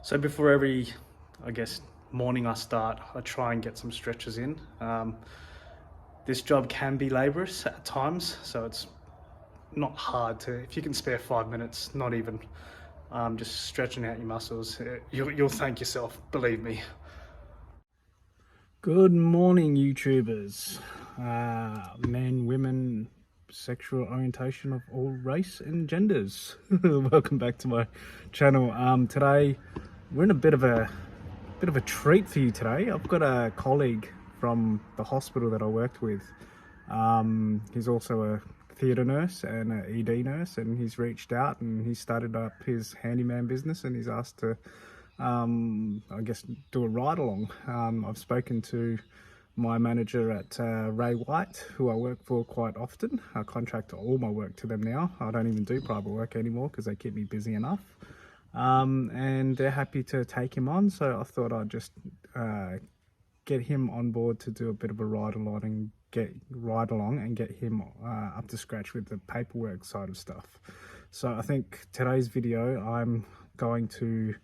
So before every, I guess, morning I start, I try and get some stretches in. This job can be laborious at times, so it's not hard to, if you can spare 5 minutes, not even, just stretching out your muscles, you'll thank yourself, believe me. Good morning, YouTubers. Men, women, sexual orientation of all race and genders. Welcome back to my channel. Today we're in a bit of a treat for you today. I've got a colleague from the hospital that I worked with. He's also a theatre nurse and an ED nurse, and he's reached out and he started up his handyman business, and he's asked to I guess do a ride along. I've spoken to my manager at Ray White, who I work for quite often. I contract all my work to them now. I don't even do private work anymore because they keep me busy enough. And they're happy to take him on, so I thought I'd just get him on board to do a bit of a ride along and get him up to scratch with the paperwork side of stuff. So I think today's video I'm going to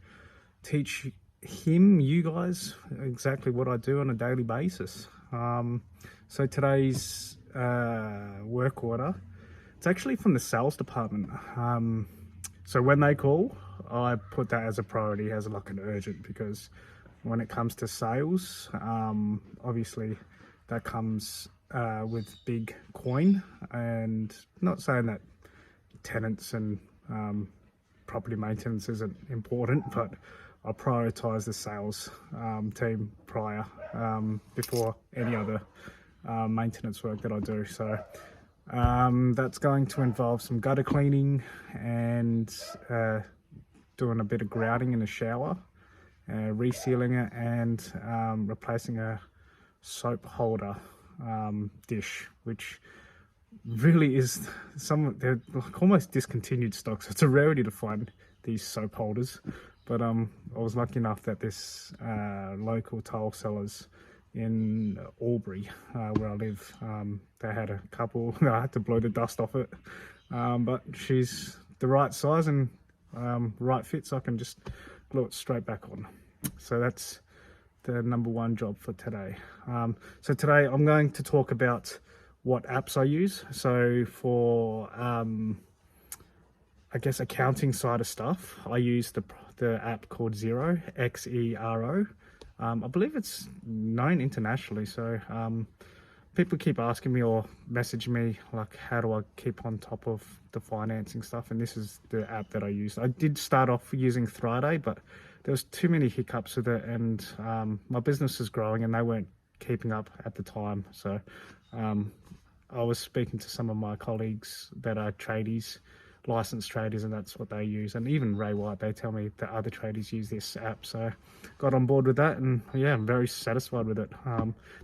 teach you guys exactly what I do on a daily basis. So today's work order, it's actually from the sales department. So when they call, I put that as a priority, as like an urgent, because when it comes to sales, obviously that comes with big coin. And not saying that tenants and property maintenance isn't important, but I prioritize the sales team prior before any other maintenance work that I do. So that's going to involve some gutter cleaning and doing a bit of grouting in the shower, resealing it, and replacing a soap holder dish, which really is they're like almost discontinued stock, so it's a rarity to find these soap holders. But I was lucky enough that this local tile sellers in Albury, where I live, they had a couple. I had to blow the dust off it, but she's the right size and right fit, so I can just glue it straight back on. So that's the number one job for today. So today I'm going to talk about what apps I use. So for I guess accounting side of stuff, I use the app called Xero, Xero. I believe it's known internationally, so people keep asking me or messaging me like, how do I keep on top of the financing stuff? And this is the app that I use. I did start off using Thriday, but there was too many hiccups with it, and my business is growing and they weren't keeping up at the time. So I was speaking to some of my colleagues that are tradies, licensed traders, and that's what they use. And even Ray White, they tell me that other traders use this app, so got on board with that, and yeah, I'm very satisfied with it.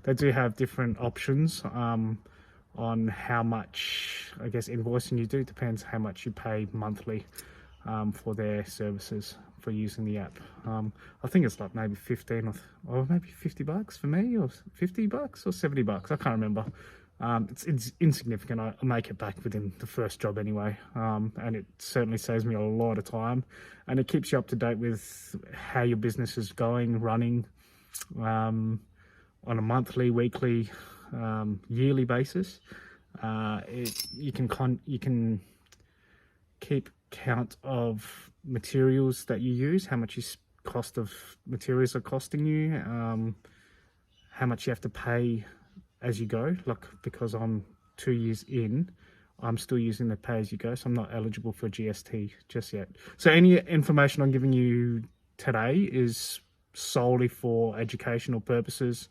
They do have different options on how much, I guess, invoicing you do. Depends how much you pay monthly for their services for using the app. I think it's like maybe 15 or maybe $50 for me, or $50 or $70, I can't remember. It's insignificant. I make it back within the first job anyway, and it certainly saves me a lot of time, and it keeps you up to date with how your business is going, running on a monthly, weekly, yearly basis. You can keep count of materials that you use, how much cost of materials are costing you, how much you have to pay as you go. Like, because I'm 2 years in, I'm still using the pay as you go, so I'm not eligible for GST just yet. So any information I'm giving you today is solely for educational purposes.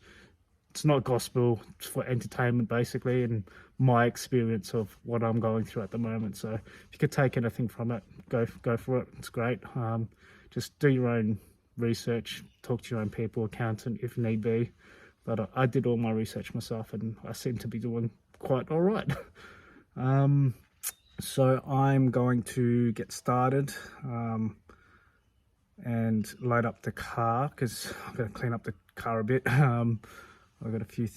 It's not gospel, it's for entertainment basically, and my experience of what I'm going through at the moment. So if you could take anything from it, go for it. It's great. Just do your own research, talk to your own people, accountant if need be. But I did all my research myself, and I seem to be doing quite all right. So I'm going to get started and load up the car, because I'm going to clean up the car a bit. I've got a few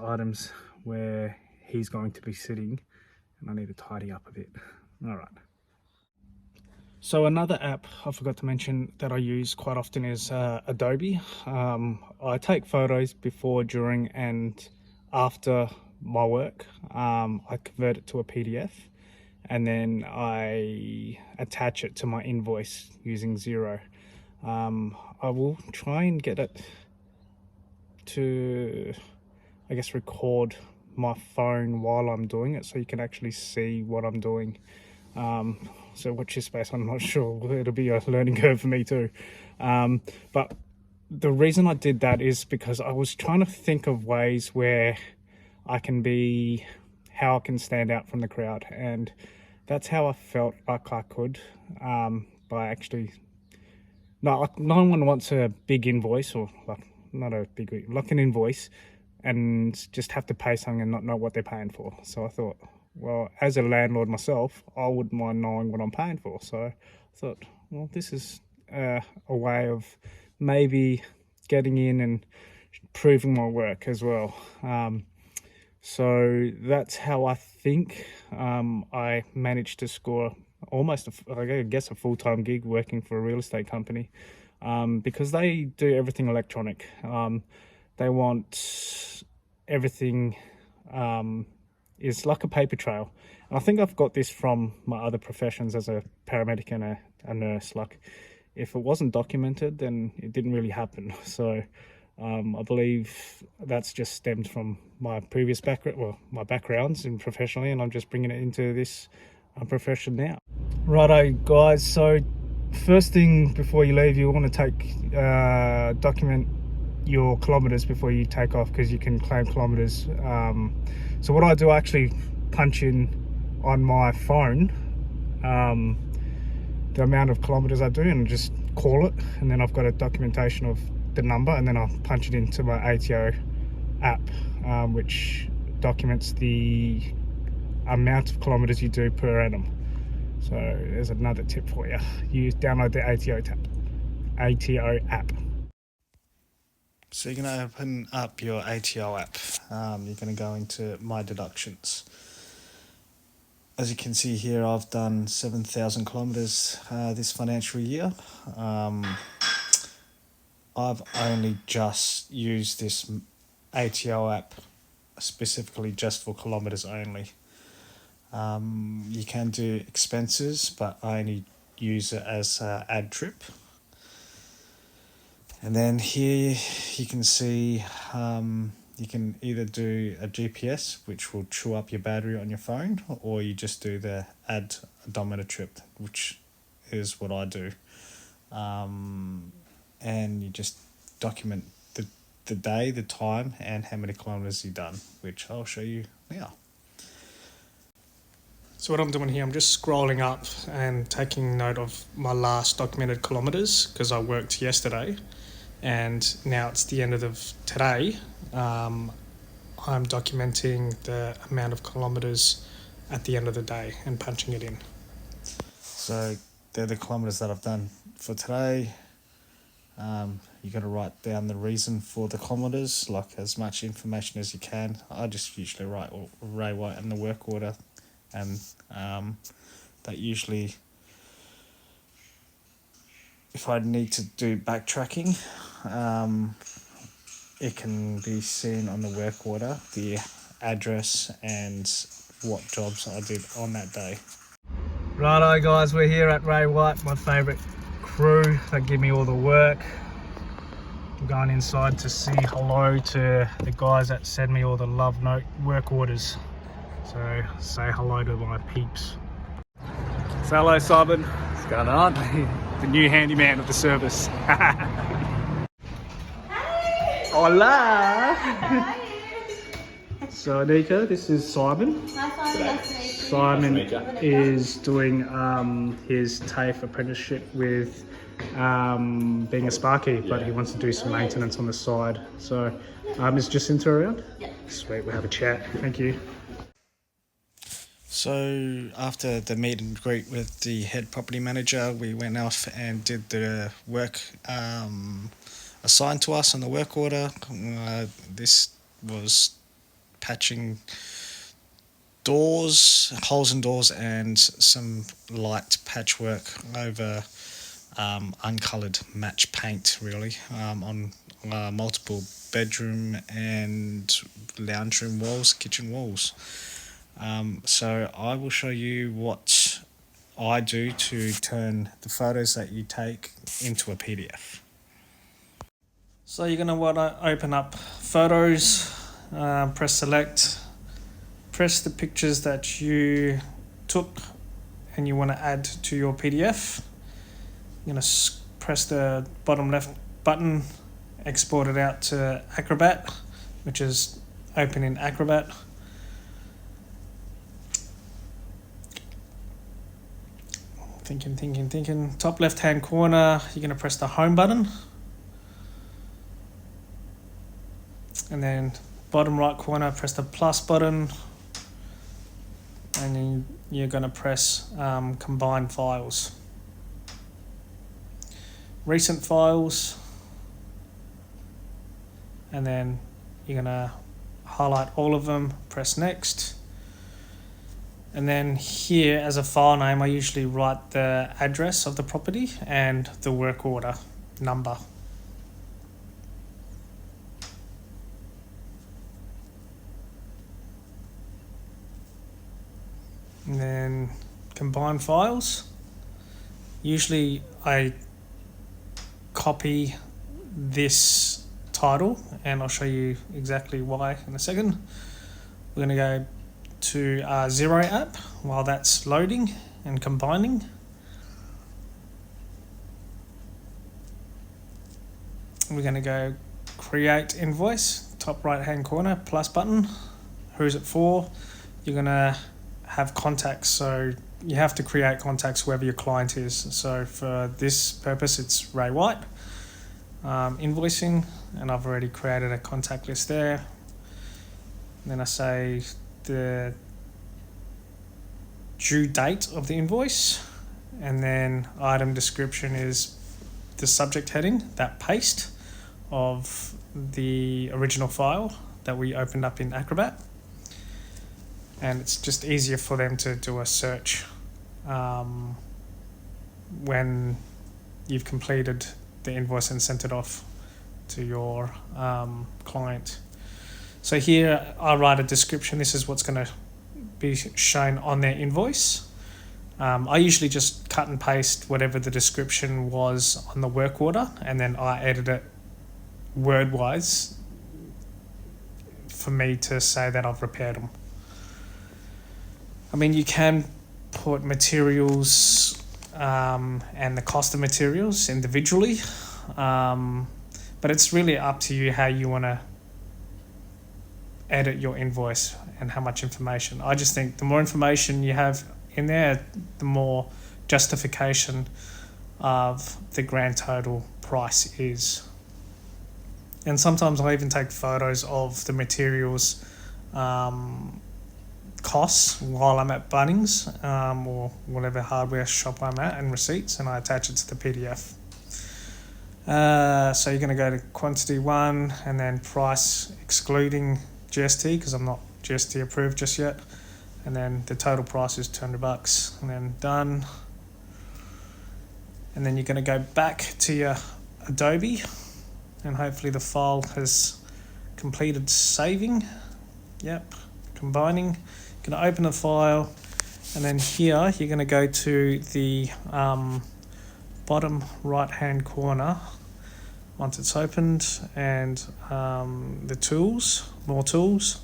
items where he's going to be sitting, and I need to tidy up a bit. All right. So another app I forgot to mention that I use quite often is Adobe. I take photos before, during, and after my work. I convert it to a PDF, and then I attach it to my invoice using Xero. I will try and get it to, I guess, record my phone while I'm doing it, so you can actually see what I'm doing. So watch your space. I'm not sure. It'll be a learning curve for me too. But the reason I did that is because I was trying to think of ways where how I can stand out from the crowd, and that's how I felt like I could, by actually, no one wants a big invoice, or like, not a big, like an invoice, and just have to pay something and not know what they're paying for. So I thought, well, as a landlord myself, I wouldn't mind knowing what I'm paying for. So I thought, well, this is a way of maybe getting in and proving my work as well. So that's how I think I managed to score almost, I guess, a full-time gig working for a real estate company, because they do everything electronic. They want everything is like a paper trail. And I think I've got this from my other professions as a paramedic and a nurse. Like, if it wasn't documented, then it didn't really happen. So I believe that's just stemmed from my previous background, well, my backgrounds in professionally, and I'm just bringing it into this profession now. Righto, guys. So first thing before you leave, you want to document your kilometers before you take off, because you can claim kilometers. So what I do, I actually punch in on my phone the amount of kilometers I do and just call it, and then I've got a documentation of the number, and then I'll punch it into my ATO app, which documents the amount of kilometers you do per annum. So there's another tip for you. Download the ATO app. So you're going to open up your ATO app. You're going to go into My Deductions. As you can see here, I've done 7,000 kilometers this financial year. I've only just used this ATO app specifically just for kilometers only. You can do expenses, but I only use it as add trip. And then here you can see you can either do a GPS, which will chew up your battery on your phone, or you just do the add odometer trip, which is what I do. And you just document the day, the time, and how many kilometers you've done, which I'll show you now. So what I'm doing here, I'm just scrolling up and taking note of my last documented kilometers, because I worked yesterday and now it's the end of today. I'm documenting the amount of kilometers at the end of the day and punching it in. So they're the kilometers that I've done for today. You got to write down the reason for the kilometers, like as much information as you can. I just usually write Ray White and the work order, and that usually, if I need to do backtracking, it can be seen on the work order, the address and what jobs I did on that day. Righto, guys, we're here at Ray White, my favourite crew that give me all the work. I'm going inside to say hello to the guys that send me all the love note work orders. So say hello to my peeps. Say hello, Simon. What's going on? The new handyman of the service. Hola! So Anika, this is Simon. Hi, Simon. Nice to meet you. Simon Nice to meet is doing his TAFE apprenticeship with being a sparky, but he wants to do some maintenance on the side. So is Jacinta around? Yeah. Sweet, we'll have a chat. Thank you. So after the meet and greet with the head property manager, we went off and did the work assigned to us on the work order. This was patching doors, holes in doors, and some light patchwork over uncoloured match paint, really, on multiple bedroom and lounge room walls, kitchen walls. So I will show you what I do to turn the photos that you take into a PDF. So you're going to want to open up Photos, press Select, press the pictures that you took and you want to add to your PDF. You're going to press the bottom left button, export it out to Acrobat, which is open in Acrobat. Thinking. Top left hand corner, you're going to press the home button. And then bottom right corner, press the plus button. And then you're going to press combine files. Recent files. And then you're going to highlight all of them, press next. And then here as a file name, I usually write the address of the property and the work order number. And then combine files. Usually I copy this title, and I'll show you exactly why in a second. We're going to go to our Xero app while that's loading and combining. We're going to go create invoice, top right hand corner, plus button. Who's it for? You're going to have contacts, so you have to create contacts whoever your client is. So for this purpose it's Ray White. Invoicing, and I've already created a contact list there. And then I say the due date of the invoice, and then item description is the subject heading, that paste of the original file that we opened up in Acrobat. And it's just easier for them to do a search when you've completed the invoice and sent it off to your client. So here I write a description. This is what's going to be shown on their invoice. I usually just cut and paste whatever the description was on the work order, and then I edit it word-wise for me to say that I've repaired them. I mean, you can put materials and the cost of materials individually, but it's really up to you how you want to edit your invoice and how much information. I just think the more information you have in there, the more justification of the grand total price is. And sometimes I even take photos of the materials costs while I'm at Bunnings or whatever hardware shop I'm at, and receipts, and I attach it to the PDF. So you're going to go to quantity 1 and then price excluding GST, because I'm not GST approved just yet, and then the total price is $200, and then done. And then you're going to go back to your Adobe, and hopefully the file has completed saving. Yep, combining. Going to open the file, and then here you're going to go to the bottom right hand corner once it's opened, and the tools, more tools,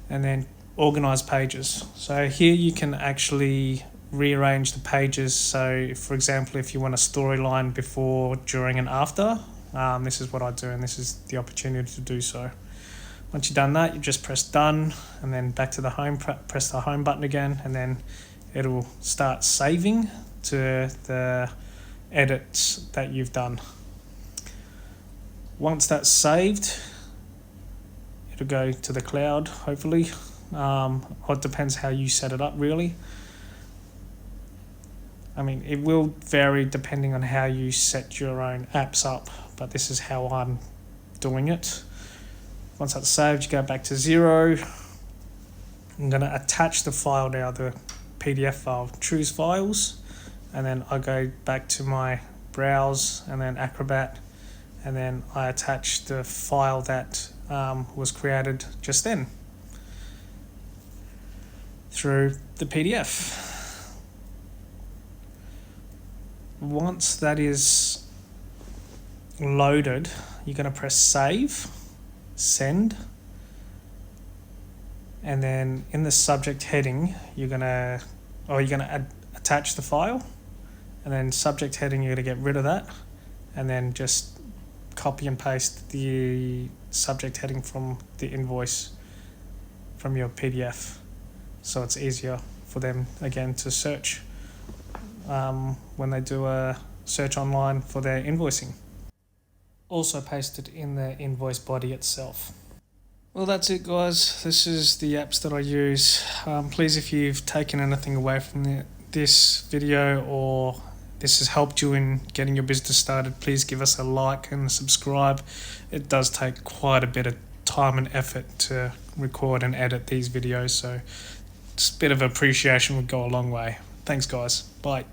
and then organize pages. So here you can actually rearrange the pages. So for example, if you want a storyline before, during and after, this is what I do, and this is the opportunity to do so. Once you've done that, you just press done, and then back to the home, press the home button again, and then it'll start saving to the edits that you've done. Once that's saved, it'll go to the cloud, hopefully. It depends how you set it up, really. I mean, it will vary depending on how you set your own apps up, but this is how I'm doing it. Once that's saved, you go back to Xero, I'm going to attach the file now, the PDF file. Choose files, and then I go back to my browse and then Acrobat, and then I attach the file that was created just then through the PDF. Once that is loaded, you're going to press save, send, and then in the subject heading you're going to attach the file, and then subject heading you're going to get rid of that, and then just copy and paste the subject heading from the invoice from your PDF, so it's easier for them again to search when they do a search online for their invoicing. Also pasted in the invoice body itself. Well, that's it, guys. This is the apps that I use. Please, if you've taken anything away from this video, or this has helped you in getting your business started, please give us a like and subscribe. It does take quite a bit of time and effort to record and edit these videos, so just a bit of appreciation would go a long way. Thanks, guys. Bye.